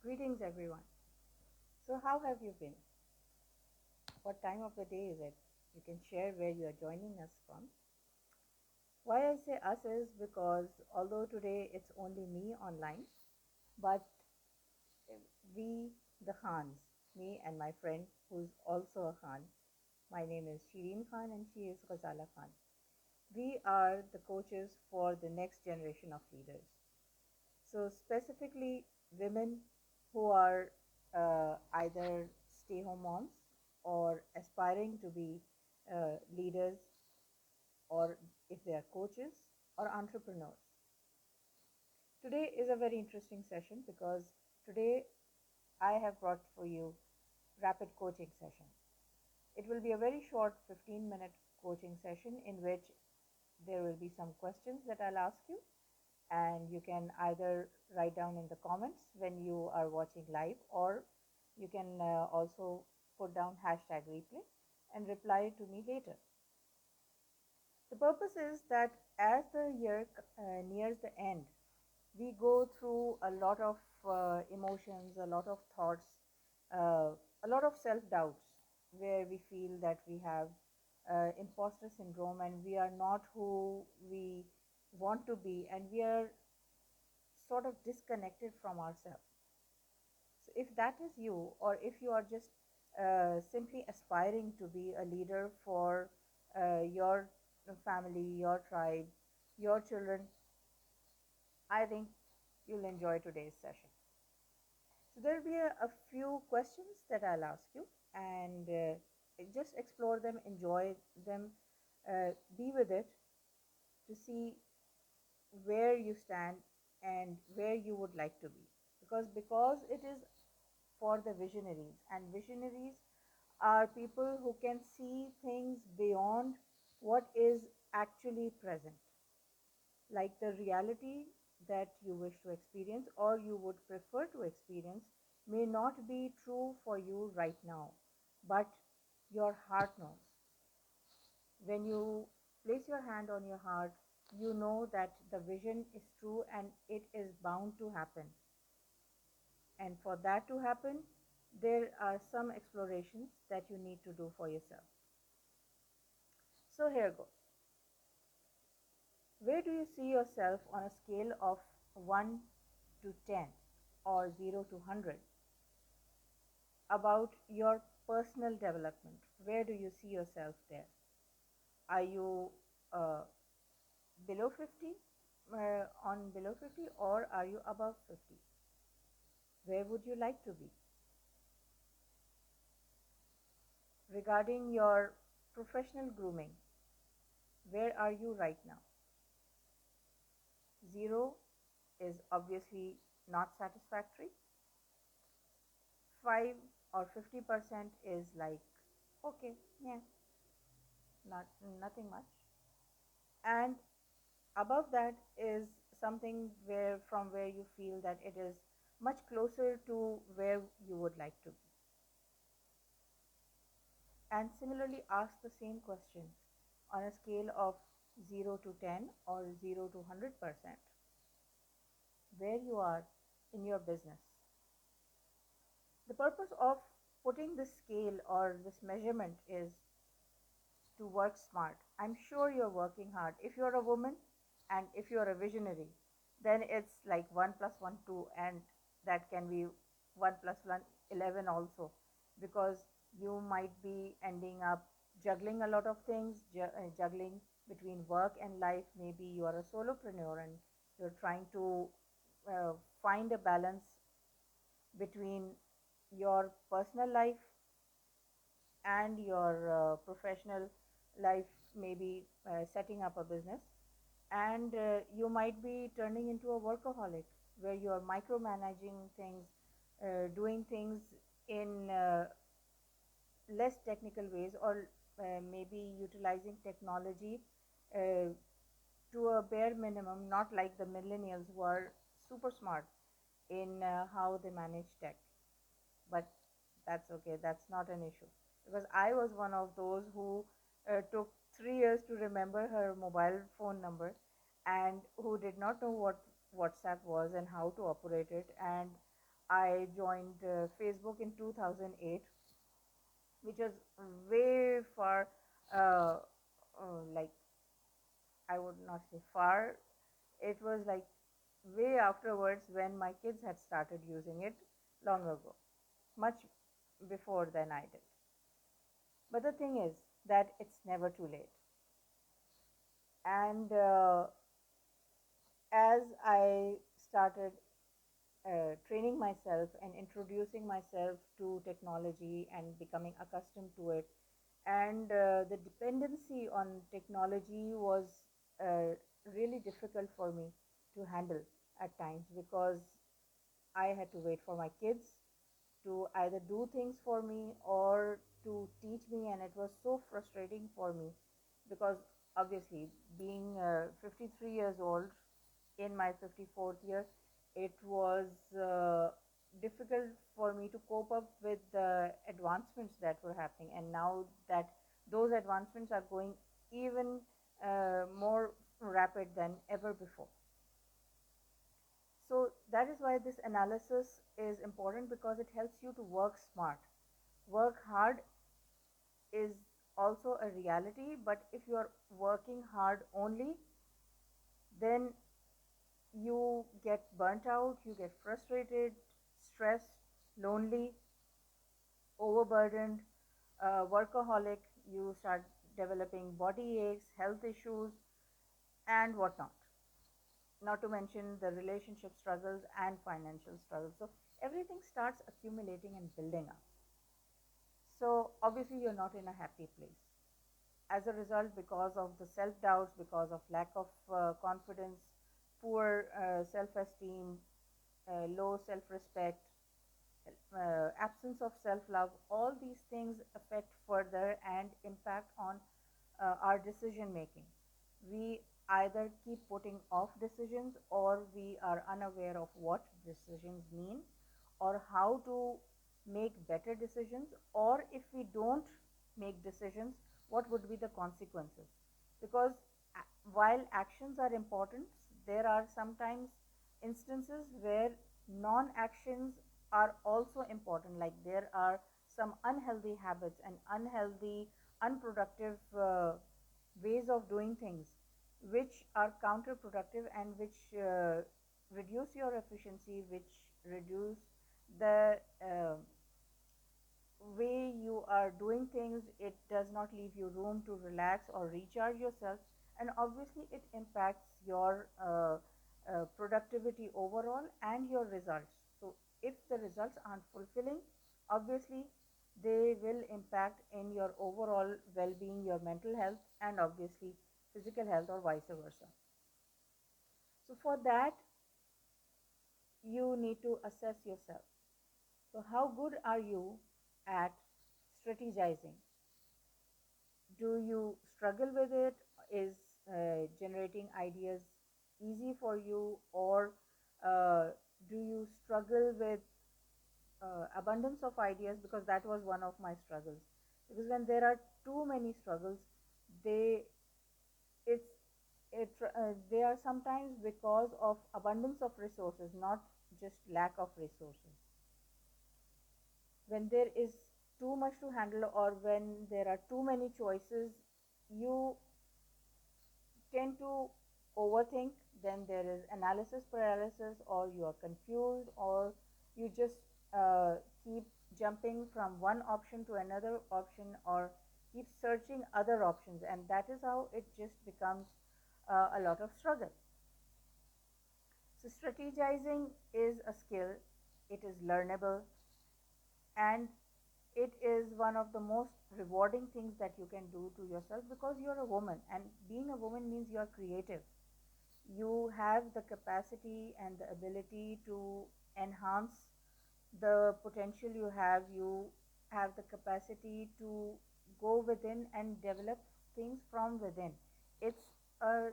Greetings, everyone. So, how have you been? What time of the day is it? You can share where you are joining us from. Why I say us is because although today it's only me online, but we, the Khans, me and my friend who's also a Khan, my name is Shireen Khan and she is Ghazala Khan. We are the coaches for the next generation of leaders. So, specifically, women who are either stay home moms or aspiring to be leaders, or if they are coaches or entrepreneurs. Today is a very interesting session because today I have brought for you rapid coaching session. It will be a very short 15-minute coaching session in which there will be some questions that I'll ask you, and you can either write down in the comments when you are watching live, or you can also put down hashtag replay and reply to me later. The purpose is that as the year nears the end, we go through a lot of emotions, a lot of thoughts, uh, a lot of self doubts, where we feel that we have imposter syndrome and we are not who we want to be, and we are sort of disconnected from ourselves. So, if that is you, or if you are just simply aspiring to be a leader for your family, your tribe, your children, I think you'll enjoy today's session. So, there will be a few questions that I'll ask you, and just explore them, enjoy them, be with it to see where you stand and where you would like to be, because it is for the visionaries, and visionaries are people who can see things beyond what is actually present, like the reality that you wish to experience or you would prefer to experience may not be true for you right now, but your heart knows. When you place your hand on your heart, you know that the vision is true and it is bound to happen. And for that to happen, there are some explorations that you need to do for yourself. So here goes. Where do you see yourself on a scale of 1 to 10 or 0 to 100 about your personal development? Where do you see yourself there? Are you uh, below 50, on below 50, or are you above 50? Where would you like to be? Regarding your professional grooming, where are you right now? 0 is obviously not satisfactory. 5 or 50% is like, okay, yeah, not nothing much. And above that is something where you feel that it is much closer to where you would like to be. And similarly, ask the same question on a scale of 0 to 10 or 0 to 100%, where you are in your business. The purpose of putting this scale or this measurement is to work smart. I'm sure you're working hard. If you're a woman and if you're a visionary, then it's like 1 plus 1, 2, and that can be 1 plus 1, 11 also, because you might be ending up juggling a lot of things, juggling between work and life. Maybe you are a solopreneur and you're trying to uh, find a balance between your personal life and your professional life, maybe setting up a business, and you might be turning into a workaholic where you are micromanaging things, doing things in less technical ways, or maybe utilizing technology uh, to a bare minimum, not like the millennials who are super smart in how they manage tech. But that's okay, that's not an issue, because I was one of those who took 3 years to remember her mobile phone number, and who did not know what WhatsApp was and how to operate it, and I joined Facebook in 2008, which was way far, uh, like I would not say far, it was like way afterwards when my kids had started using it long ago, much before than I did. But the thing is that it's never too late. And as I started training myself and introducing myself to technology and becoming accustomed to it, and the dependency on technology was uh, really difficult for me to handle at times because I had to wait for my kids to either do things for me or to teach me, and it was so frustrating for me because obviously being 53 years old in my 54th year, it was difficult for me to cope up with the advancements that were happening, and now that those advancements are going even more rapid than ever before. So that is why this analysis is important, because it helps you to work smart. Work hard is also a reality, but if you are working hard only, then you get burnt out, you get frustrated, stressed, lonely, overburdened, workaholic, you start developing body aches, health issues, and whatnot. Not to mention the relationship struggles and financial struggles. So everything starts accumulating and building up. So obviously, you're not in a happy place. As a result, because of the self doubts, because of lack of confidence, poor self esteem, low self respect, absence of self love, all these things affect further and impact on our decision making. We either keep putting off decisions, or we are unaware of what decisions mean or how to make better decisions, or if we don't make decisions, what would be the consequences. Because while actions are important, there are sometimes instances where non actions are also important, like there are some unhealthy habits and unhealthy, unproductive ways of doing things which are counterproductive and which reduce your efficiency, which reduce the way you are doing things. It does not leave you room to relax or recharge yourself, and obviously it impacts your productivity overall and your results. So if the results aren't fulfilling, obviously they will impact in your overall well-being, your mental health, and obviously physical health, or vice versa. So for that, you need to assess yourself. So how good are you at strategizing? Do you struggle with it? Is generating ideas easy for you, or uh, do you struggle with abundance of ideas? Because that was one of my struggles. Because when there are too many struggles, they it's they are sometimes because of abundance of resources, not just lack of resources. When there is too much to handle, or when there are too many choices, you tend to overthink. Then there is analysis paralysis, or you are confused, or you just keep jumping from one option to another option, or keep searching other options, and that is how it just becomes a lot of struggle. So strategizing is a skill, it is learnable, and it is one of the most rewarding things that you can do to yourself, because you're a woman, and being a woman means you're creative. You have the capacity and the ability to enhance the potential you have. You have the capacity to go within and develop things from within. It's a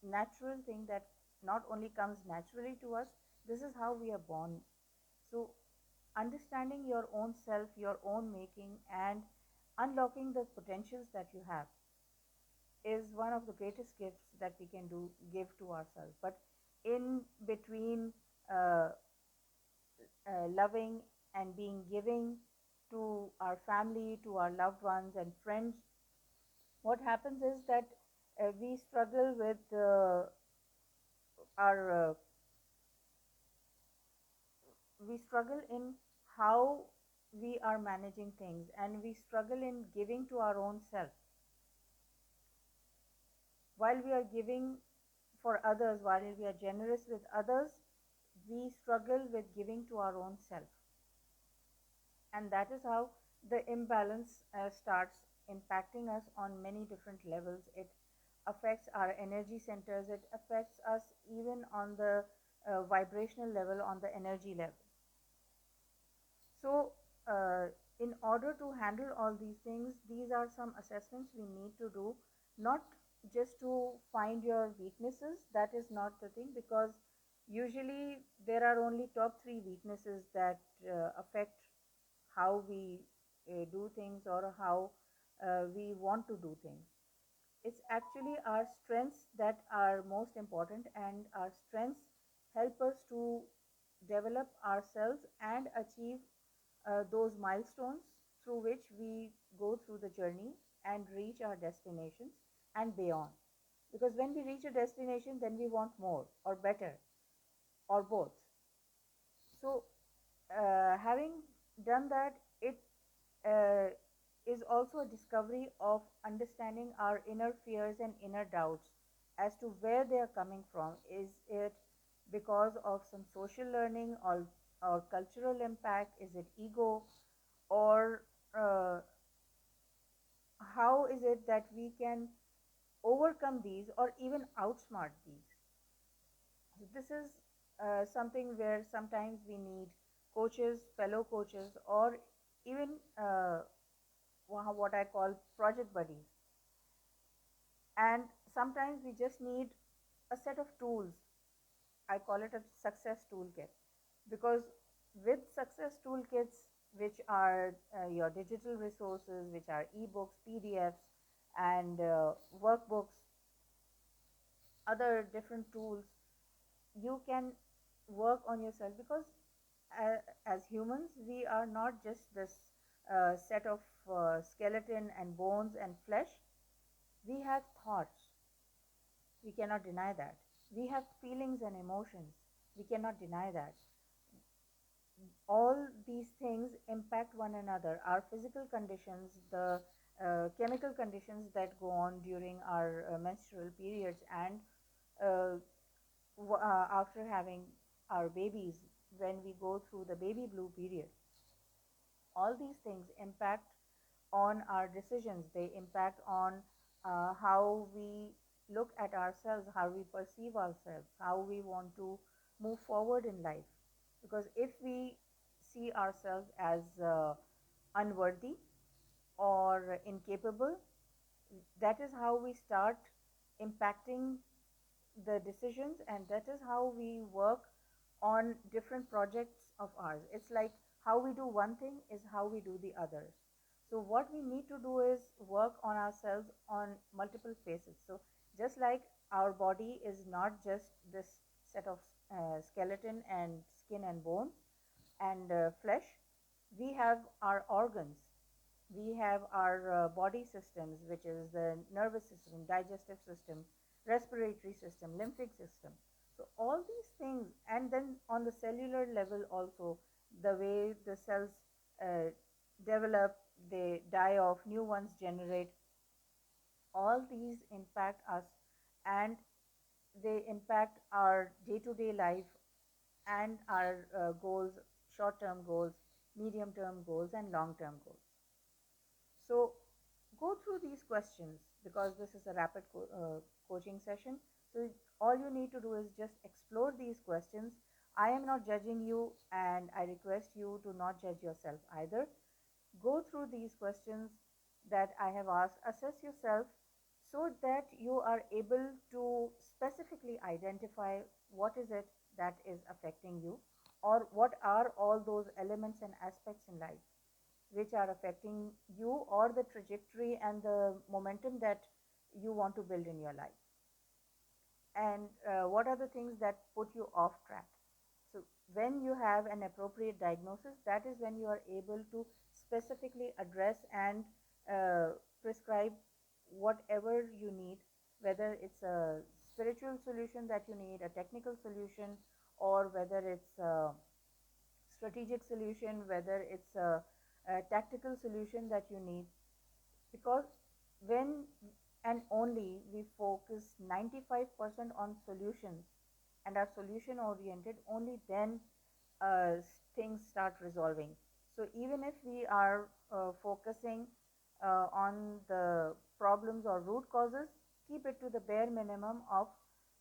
natural thing that not only comes naturally to us, this is how we are born. So understanding your own self, your own making, and unlocking the potentials that you have is one of the greatest gifts that we can do give to ourselves. But in between uh, loving and being giving to our family, to our loved ones and friends, what happens is that we struggle with our we struggle in how we are managing things, and we struggle in giving to our own self. While we are giving for others, while we are generous with others, we struggle with giving to our own self. And that is how the imbalance starts impacting us on many different levels. It affects our energy centers, it affects us even on the vibrational level, on the energy level. So, in order to handle all these things, these are some assessments we need to do, not just to find your weaknesses. That is not the thing, because usually there are only top three weaknesses that affect how we do things, or how we want to do things. It's actually our strengths that are most important, and our strengths help us to develop ourselves and achieve those milestones through which we go through the journey and reach our destinations and beyond. Because when we reach a destination, then we want more or better or both. So, having done that, it uh, is also a discovery of understanding our inner fears and inner doubts as to where they are coming from. Is it because of some social learning, or cultural impact? Is it ego? Or how is it that we can overcome these or even outsmart these? So this is something where sometimes we need coaches, fellow coaches, or even what I call project buddies. And sometimes we just need a set of tools. I call it a success toolkit, because with success toolkits, which are your digital resources, which are ebooks, PDFs, and workbooks, other different tools, you can work on yourself. Because as humans, we are not just this set of skeleton and bones and flesh. We have thoughts. We cannot deny that. We have feelings and emotions. We cannot deny that. All these things impact one another. Our physical conditions, the chemical conditions that go on during our menstrual periods, and uh, after having our babies, when we go through the baby blue period, all these things impact on our decisions. They impact on how we look at ourselves, how we perceive ourselves, how we want to move forward in life. Because if we see ourselves as unworthy or incapable, that is how we start impacting the decisions, and that is how we work on different projects of ours. It's like how we do one thing is how we do the others. So what we need to do is work on ourselves on multiple phases. So just like our body is not just this set of skeleton and skin and bone and flesh, we have our organs, we have our body systems, which is the nervous system, digestive system, respiratory system, lymphatic system. So all these things, and then on the cellular level also, the way the cells uh, develop, they die off, new ones generate. All these impact us, and they impact our day-to-day life and our goals, short-term goals, medium-term goals, and long-term goals. So go through these questions, because this is a rapid coaching session. So all you need to do is just explore these questions. I am not judging you, and I request you to not judge yourself either. Go through these questions that I have asked, assess yourself, so that you are able to specifically identify what is it that is affecting you, or what are all those elements and aspects in life which are affecting you, or the trajectory and the momentum that you want to build in your life, and what are the things that put you off track. So when you have an appropriate diagnosis, that is when you are able to specifically address and prescribe whatever you need, whether it's a spiritual solution that you need, a technical solution, or whether it's a strategic solution, whether it's a tactical solution that you need. Because when and only we focus 95% on solutions and are solution oriented, only then uh, things start resolving. So even if we are focusing on the problems or root causes, keep it to the bare minimum of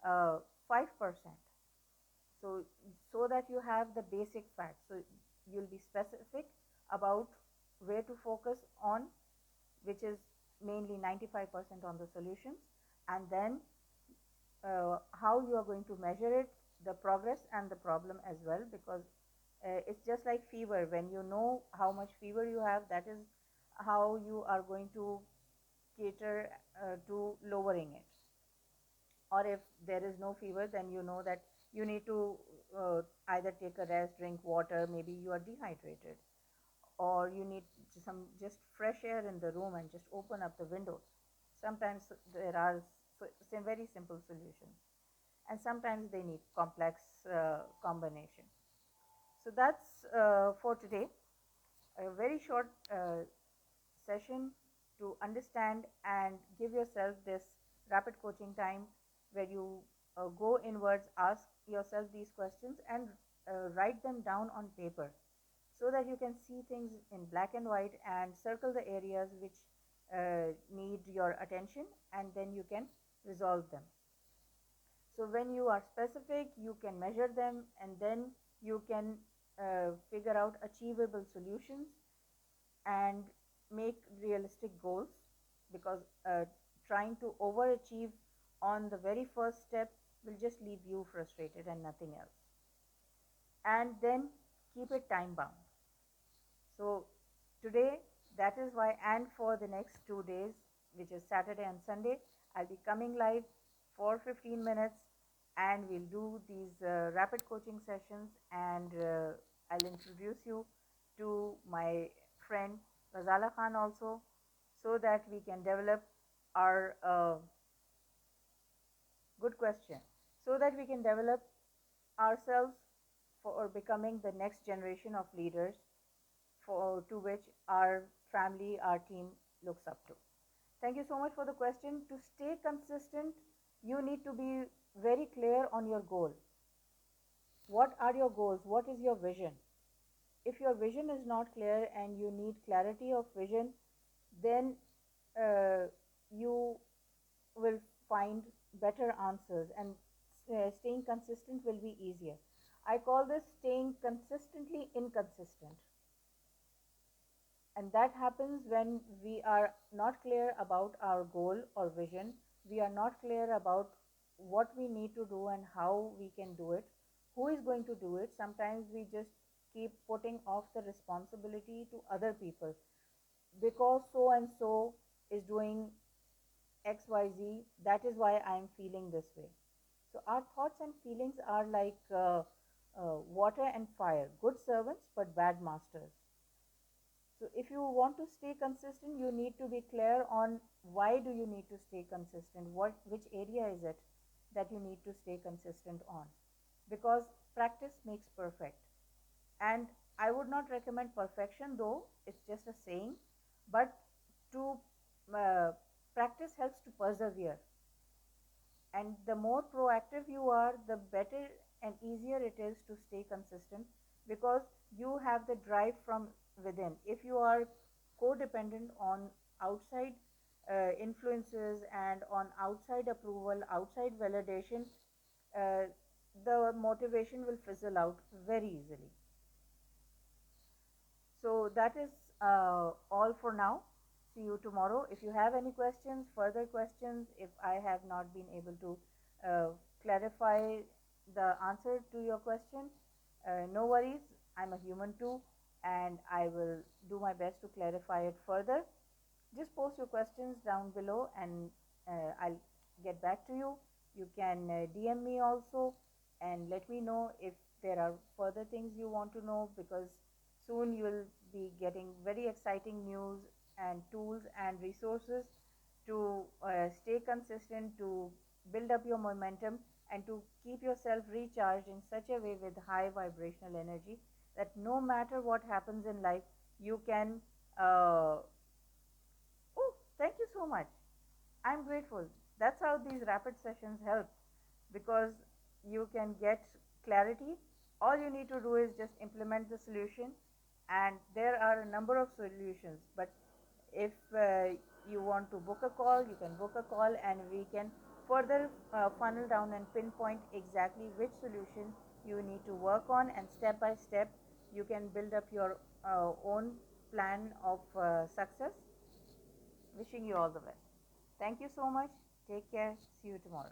5%. So, so that you have the basic facts. So you'll be specific about where to focus on, which is mainly 95% on the solutions, and then how you are going to measure it, the progress and the problem as well, because it's just like fever. When you know how much fever you have, that is how you are going to cater to lowering it. Or if there is no fever, then you know that you need to either take a rest, drink water, maybe you are dehydrated, or you need some just fresh air in the room and just open up the windows. Sometimes there are some very simple solutions, and sometimes they need complex combination. So that's for today, a very short session to understand and give yourself this rapid coaching time where you go inwards, ask yourself these questions, and write them down on paper so that you can see things in black and white and circle the areas which need your attention, and then you can resolve them. So when you are specific, you can measure them, and then you can figure out achievable solutions and make realistic goals, because trying to overachieve on the very first step will just leave you frustrated and nothing else. And then keep it time bound. So today, that is why, and for the next 2 days, which is Saturday and Sunday, I'll be coming live for 15 minutes, and we'll do these rapid coaching sessions, and I'll introduce you to my friend Razala Khan also, so that we can develop our good question, so that we can develop ourselves for becoming the next generation of leaders for to which our family, our team looks up to. Thank you so much for the question. To stay consistent, you need to be very clear on your goal. What are your goals? What is your vision? If your vision is not clear and you need clarity of vision, then uh, you will find better answers, and staying consistent will be easier. I call this staying consistently inconsistent. And that happens when we are not clear about our goal or vision. We are not clear about what we need to do and how we can do it, who is going to do it. Sometimes we just keep putting off the responsibility to other people, because so and so is doing XYZ, that is why I am feeling this way. So our thoughts and feelings are like water and fire, good servants but bad masters. So if you want to stay consistent, you need to be clear on why do you need to stay consistent, which area is it that you need to stay consistent on, because practice makes perfect. And I would not recommend perfection, though it's just a saying, but to uh, practice helps to persevere. And the more proactive you are, the better and easier it is to stay consistent, because you have the drive from within. If you are codependent on outside influences and on outside approval, outside validation, uh, the motivation will fizzle out very easily. So that is all for now. See you tomorrow. If you have any questions, further questions, if I have not been able to uh, clarify the answer to your question, no worries. I'm a human too, and I will do my best to clarify it further. Just post your questions down below, and I'll get back to you. You can DM me also and let me know if there are further things you want to know, because soon you'll be getting very exciting news and tools and resources to stay consistent, to build up your momentum, and to keep yourself recharged in such a way with high vibrational energy that no matter what happens in life, you can. Oh, thank you so much. I'm grateful. That's how these rapid sessions help, because you can get clarity. All you need to do is just implement the solution, and there are a number of solutions. But if you want to book a call, you can book a call, and we can further funnel down and pinpoint exactly which solution you need to work on, and step by step, you can build up your own plan of success. Wishing you all the best. Thank you so much. Take care. See you tomorrow.